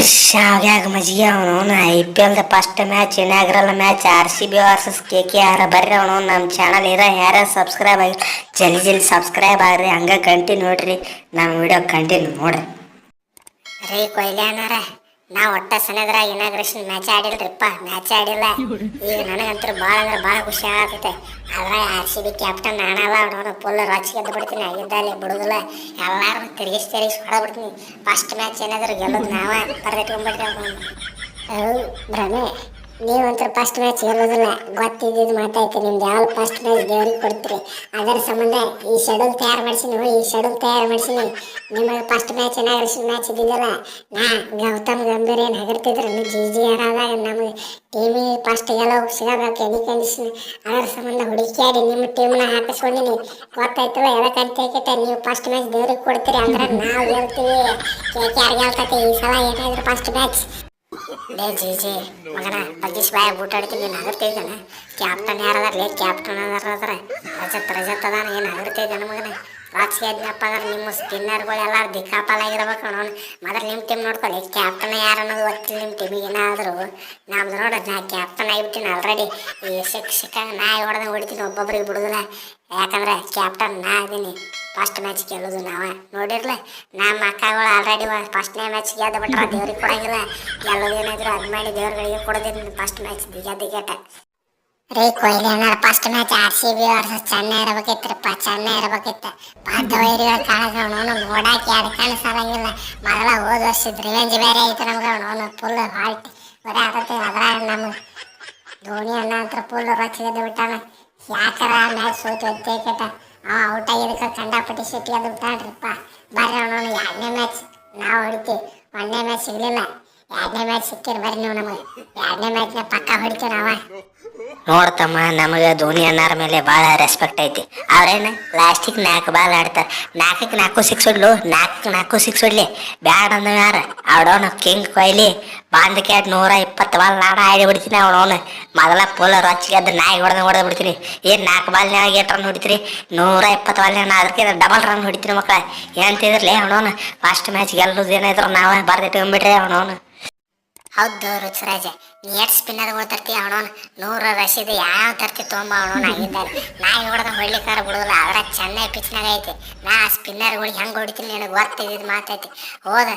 ಶಾವ್ಯಾಗ ಮಜ್ಜಿಗೆ ಅವನು IPL first match inaugural match RCB versus KKR. ಬರ್ರಿ ಅವನು ನಮ್ಮ ಚಾನಲ್ ಇರ ಯಾರು ಸಬ್ಸ್ಕ್ರೈಬ್ ಆಗಿ ಜಲ್ದಿ ಸಬ್ಸ್ಕ್ರೈಬ್ ಆಗ್ರಿ, ಹಂಗೆ ಕಂಟಿನ್ಯೂ ನೋಡ್ರಿ ನಮ್ಮ ವಿಡಿಯೋ ಕಂಟಿನ್ಯೂ ನೋಡ್ರಿ. ರೀ ಕೊಹ್ಲಿ ಅಣ್ಣಾರ, ನಾ ಒಟ್ಟ ಸಣ್ಣದ್ರ ಇನಾಗ್ರೇಷನ್ ಮ್ಯಾಚ್ ಆಡಿಲ್ರಿಪ್ಪ, ಮ್ಯಾಚ್ ಆಡಿಲ್ಲ. ಈಗ ನನಗಂತೂ ಭಾಳ ಅಂದ್ರೆ ಭಾಳ ಖುಷಿ ಆಗತ್ತೆ. ಆದ್ರೆ RCB ಕ್ಯಾಪ್ಟನ್ ನಾನಲ್ಲ, ಅವನು ಫುಲ್ ರೊಚ್ಚ ಗೆದ್ದು ಬಿಡ್ತೀನಿ, ಆಗಿದ್ದಲ್ಲಿ ಬಿಡುದಿಲ್ಲ, ಎಲ್ಲಾರು ತಿರುಗಿಸಿ ಹೊಡೆದ್ಬಿಡ್ತೀನಿ. ಫಸ್ಟ್ ಮ್ಯಾಚ್ ಏನಾದ್ರು ಗೆಲ್ಲೋದು ನಾವ ಬರ್ದಿಟ್ಕೊಂಡ್ಬಿಟ್ರಿ ಅವನು ಭ್ರಮೆ. ನೀವಂತೂ ಫಸ್ಟ್ ಮ್ಯಾಚ್ ಗೆಲ್ಲೋದಿಲ್ಲ, ಗೊತ್ತಿದ್ದು ಮಾತಾಯ್ತು. ನಿಮ್ದು ಯಾವ ಫಸ್ಟ್ ಮ್ಯಾಚ್ ದೇವ್ರಿಗೆ ಕೊಡ್ತೀರಿ, ಅದರ ಸಂಬಂಧ ಈ ಶೆಡ್ಯೂಲ್ ತಯಾರು ಮಾಡಿಸಿನಿ. ನಿಮಗೆ ಫಸ್ಟ್ ಮ್ಯಾಚ್ ಇನಾಗ್ರೇಷನ್ ಮ್ಯಾಚ್ ಇದ್ದಿದ್ದಲ್ಲ, ನಾ ಗೌತಮ್ ಗಂಭೀರ್ ಏನು ಹೆಗರ್ತಿದ್ರು GGR ಆದಾಗ ನಮಗೆ ಟೀಮಿಗೆ ಫಸ್ಟ್ ಗೆಲ್ಲೋ ಸಿಗಬೇಕು ಎನಿ ಕಂಡೀಷನ್. ಅದರ ಸಂಬಂಧ ಹುಡುಕಿಯಾಡಿ ನಿಮ್ಮ ಟೀಮ್ನ ಹಾಕಿಸ್ಕೊಂಡಿನಿ, ಗೊತ್ತಾಯ್ತಲ್ಲ. ಎದಕ್ಕಂತ ನೀವು ಫಸ್ಟ್ ಮ್ಯಾಚ್ ದೇವ್ರಿಗೆ ಕೊಡ್ತೀರಿ ಅಂದ್ರೆ ನಾವು ಗೆಲ್ತೀವಿ, KKR ಗೆಲ್ತೈತಿ ಈ ಸಲ ಏನಾದ್ರು ಫಸ್ಟ್ ಮ್ಯಾಚ್. ಲೇ ಜಿ ಮಗನ ಬಗ್ಗಿಸ್ ಬಾಯ ಬೂಟ್ ಆಡ್ತೀನಿ, ಏನು ಹಗರ್ತಿದ್ದಾನೆ? ಕ್ಯಾಪ್ಟನ್ ಯಾರದಾರ? ಕ್ಯಾಪ್ಟನ್ ಅದಾರ ರಜತ್ ಅದಾನ, ಏನು ಹಗರ್ತಿದ್ದಾನೆ ಮಗನ? ರಾಜಕೀಯ ಅದ್ನಪ್ಪ ಅಂದ್ರೆ ನಿಮ್ಮ ಸ್ಪಿನ್ನರ್ಗಳು ಎಲ್ಲ ದಿಕ್ಕಾಪಾಲಾಗಿರ್ಬೇಕು. ನೋಡು ಮೊದಲು ನಿಮ್ಮ ಟೀಮ್ ನೋಡ್ಕೊಳ್ಳಿ, ಕ್ಯಾಪ್ಟನ್ ಯಾರು ಅನ್ನೋದು ಗೊತ್ತಿಲ್ಲ ನಿಮ್ಮ ಟೀಮಿಗೆ. ಏನಾದರೂ ನಮ್ದು ನೋಡ, ನಾ ಕ್ಯಾಪ್ಟನ್ ಆಗಿಬಿಟ್ಟಿನಿ ಆಲ್ರೆಡಿ. ಈ ಸಿಕ್ಕ ನಾಯಿ ಹೊಡಿತೀನಿ, ಒಬ್ಬೊಬ್ರಿಗೆ ಬಿಡೋದಿಲ್ಲ. ಯಾಕಂದ್ರೆ ಕ್ಯಾಪ್ಟನ್ ನಾ ಇದೀನಿ. ಫಸ್ಟ್ ಮ್ಯಾಚ್ ಗೆಲ್ಲೋದು ನಾವ ನೋಡಿರ್ಲ, ನಮ್ಮ ಅಕ್ಕಗಳು ಆಲ್ರೆಡಿ ಫಸ್ಟ್ನೇ ಮ್ಯಾಚ್ ಗೆದ್ದು ಬಿಟ್ರೆ ದೇವ್ರಿಗೆ ಕೊಡಂಗಿಲ್ಲ. ಗೆಲ್ಲೋದೇನಾದ್ರು ಅದು ಮಾಡಿ ದೇವ್ರುಗಳಿಗೆ ಕೊಡೋದಿಲ್ಲ ಫಸ್ಟ್ ಮ್ಯಾಚ್ ಗೆದ್ದ. ರೀ ಕೊಹ್ಲಿ ಅಣ್ಣಾರ, first match RCB versus Chennai ಇರಬೇಕಿತ್ತಪ್ಪ, ಚೆನ್ನೈ ಇರಬೇಕಿತ್ತು. ಪಾದವೈರಿಗಳ ಕಾಳಗವನು ನೋಡಾಕಿ ಅದು ಕಾಣಿಸಂಗಿಲ್ಲ. ಮೊದಲ ಹೋದ ವರ್ಷದ ರಿವೆಂಜ್ ಬೇರೆ ಐತೆ ನಮ್ಗೆ. ಅವನು ಫುಲ್ ಹಾಲ್ಟ್ ಬರೀ ಆಗತ್ತೆ. ಅದ್ರಾಗ ನಮ್ಮ ಧೋನಿ ಅಣ್ಣ ಅಂತ ಫುಲ್ ರೊಚ್ಚ ಗೆದ್ದು ಬಿಟ್ಟಾನ. ಯಾಕಾರ ಮ್ಯಾಚ್ ಸೋತು ಎತ್ತೇಕಟ ಔಟ್ ಆಗಿದ್ದಕ್ಕೆ ಕಂಡಾಪಟ್ಟಿ ಸಿಟಿ ಅದು ಬಿಟ್ಟಾನ್ರಿಪ್ಪ. ಬರ್ರಿ ಅವನು ಎರಡನೇ ಮ್ಯಾಚ್ ನಾವು ಹೊಡಿತೀವಿ, ಒಂದನೇ ಮ್ಯಾಚ್ ಸಿಗಲಿಲ್ಲ, ಎರಡನೇ ಮ್ಯಾಚ್ ಸಿಕ್ಕಿರಿ. ಬರ್ರಿ ನೀವು ನಮಗೆ ಎರಡನೇ ಮ್ಯಾಚ್ನ ಪಕ್ಕ ಹೊಡಿತೀವಿ ನಾವ. ನೋಡ್ತಮ್ಮ, ನಮಗೆ ಧೋನಿ ಅನ್ನಾರ ಮೇಲೆ ಭಾಳ ರೆಸ್ಪೆಕ್ಟ್ ಐತಿ. ಅವ್ರೇನು ಲಾಸ್ಟಿಗೆ 4 ಬಾಲ್ ಆಡ್ತಾರೆ, 4ಕ್ಕೆ 4 ಸಿಕ್ಸ್ ಹೊಡ್ಲು, 4ಕ್ಕೆ 4 ಸಿಕ್ಸ್ ಹೊಡ್ಲಿ. ಬ್ಯಾಡ್ ಅಂದ್ರೆ ಯಾರು ಅವಡವನು ಕಿಂಗ್ ಕೊಹ್ಲಿ ಬಾಂದ್ ಕ್ಯಾಟ್ 120 ಬಾಲ್ ನಾಡ ಆಡಿ ಬಿಡ್ತೀನಿ. ಅವನವನು ಮೊದಲ ಫುಲ್ ರೊಚ್ಚಿಗೆ ಅದು ನಾಯಿ ಹೊಡೆದು ಬಿಡ್ತೀನಿ. ಏನು 4 ಬಾಲ್ನಾಗ 8 ರನ್ ಹೊಡಿತೀರಿ, 120 ಬಾಲ್ನಾಗ ಅದಕ್ಕೆ ಡಬಲ್ ರನ್ ಹೊಡಿತೀನಿ ಮಕ್ಕಳ. ಏನಂತಿದ್ರಲೇ ಅವನವನು ಫಸ್ಟ್ ಮ್ಯಾಚ್ ಗೆಲ್ಲೋದು ಏನಾದ್ರು ನಾವು ಬರ್ದಿಟ್ಕೊಂಡ್ಬಿಟ್ರೆ ಅವನವನು. ಹೌದು ರುಚಿರಾಜ, ನೀ ಎಷ್ಟು ಸ್ಪಿನ್ನರ್ಗಳು ತರ್ತಿ ಅವನವನು 100 ರಶೀದ್ ಯಾವ ತರ್ತಿ ತೊಗೊಂಬ ಅವನವನು ಆಗಿದ್ದಾರೆ. ನಾಯಿ ಹೊಡೆದ ಹೊಡ್ಲಿಕ್ಕಾರ ಬಿಡೋದಿಲ್ಲ. ಅದ್ರ ಚೆನ್ನೈ ಪಿಚ್ನಾಗ ಐತಿ. ನಾ ಸ್ಪಿನ್ನರ್ಗಳಿಗೆ ಹೆಂಗೆ ಹೊಡಿತೀನಿ ನಿನಗೆ ಗೊತ್ತಿದ್ದು ಮಾತೈತಿ. ಹೋದ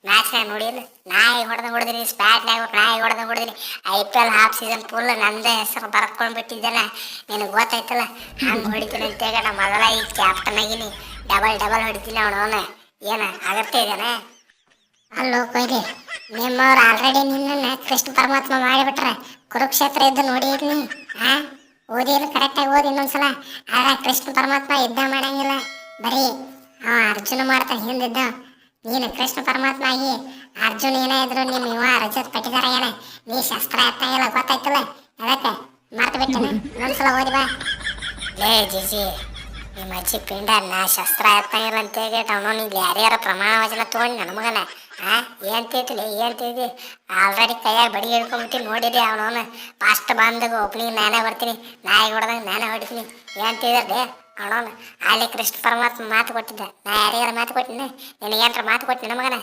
ಮ್ಯಾಚ್ನಾಗ ನೋಡಿಲ್ಲ, ನಾಯಿ ಹೊಡೆದಿನಿ, ಸ್ಪ್ಯಾಟ್ನಾಗ ನಾಯಿ ಹೊಡೆದಿನಿ. IPL ಹಾಫ್ ಸೀಸನ್ ಫುಲ್ ನಂದೇ ಹೆಸರು ಬರ್ಕೊಂಡ್ಬಿಟ್ಟಿದ್ದೆಲ್ಲ ನಿನಗೆ ಗೊತ್ತಾಯ್ತಲ್ಲ. ಹಂಗೆ ಹೊಡಿತೀನಿ ಅಂತೇಳಿ ನಾ ಮೊದಲ ಈ ಕ್ಯಾಪ್ಟನ್ ಆಗಿನಿ, ಡಬಲ್ ಹೊಡಿತೀನಿ ಅವನವನು. ಏನು ಅಗತ್ಯ ಇದ್ದಾನೆ? ಅಲ್ಲೋ ಕೊಹ್ಲಿ, ನಿಮ್ಮವ್ರು ಆಲ್ರೆಡಿ ನಿನ್ನನ್ನು ಕೃಷ್ಣ ಪರಮಾತ್ಮ ಮಾಡಿಬಿಟ್ರೆ. ಕುರುಕ್ಷೇತ್ರ ಇದ್ದು ನೋಡಿದ್ನಿ, ಓದಿಲ್ಲ ಕರೆಕ್ಟಾಗಿ ಓದಿ ಇನ್ನೊಂದ್ಸಲ. ಆದ್ರೆ ಕೃಷ್ಣ ಪರಮಾತ್ಮ ಯುದ್ಧ ಮಾಡಂಗಿಲ್ಲ, ಬರೀ ಅರ್ಜುನ ಮಾಡ್ತಾನೆ ಹಿಂದಿದ್ದ. ನೀನು ಕೃಷ್ಣ ಪರಮಾತ್ಮ ಆಗಿ ಅರ್ಜುನ ಏನೇ ಇದ್ರು ನಿಮ್ಮ ರಜತ್ ಪಟ್ಟಿದಾರ ಏನ, ನೀ ಶಸ್ತ್ರ ಎತ್ತಂಗಿಲ್ಲ, ಗೊತ್ತಾಯ್ತಲ್ಲ. ಅದಕ್ಕೆ ಮರ್ತು ಬಿಟ್ಟನ, ಇನ್ನೊಂದ್ಸಲ ಓದಿ ಬಾ. ಲೇ ಜಿಜಿ, ನಿಮ್ಮ ಅಜ್ಜಿ ಪಿಂಡ ನಾ ಶಸ್ತ್ರ ಎತ್ತಂಗಿಲ್ಲ ಅಂತ ಹೇಳಿ ಅವನು ಯಾರ್ಯಾರ ಪ್ರಮಾಣ ವಚನ ತೊಗೊಂಡು ನನ್ನ ಮಗನ ಏನ್ ತಿಂತಿ ಆಲ್ರೆಡಿ ಕೈಯಾಗ ಬಡಿ ಹಿಡ್ಕೊಂಬಿಟ್ಟು ನೋಡಿರಿ. ಅವನವನು ಫಸ್ಟ್ ಬಂದಾಗ ಓಪನಿಂಗ್ ನಾನೇ ಬರ್ತೀನಿ, ನಾಯಿ ಹೊಡೆದಾಗ ನಾನೇ ಹೊಡಿತೀನಿ. ಏನ್ ತಿಂದ್ರಿ ಅವನವನು? ಅಲ್ಲಿ ಕೃಷ್ಣ ಪರಮಾತ್ಮ ಮಾತು ಕೊಟ್ಟಿದ್ದ, ನಾ ಯಾರ್ಯಾರ ಮಾತು ಕೊಟ್ಟಿನಿ? ನಿನಗೇನ್ರ ಮಾತು ಕೊಟ್ಟಿನ ಮಗನ?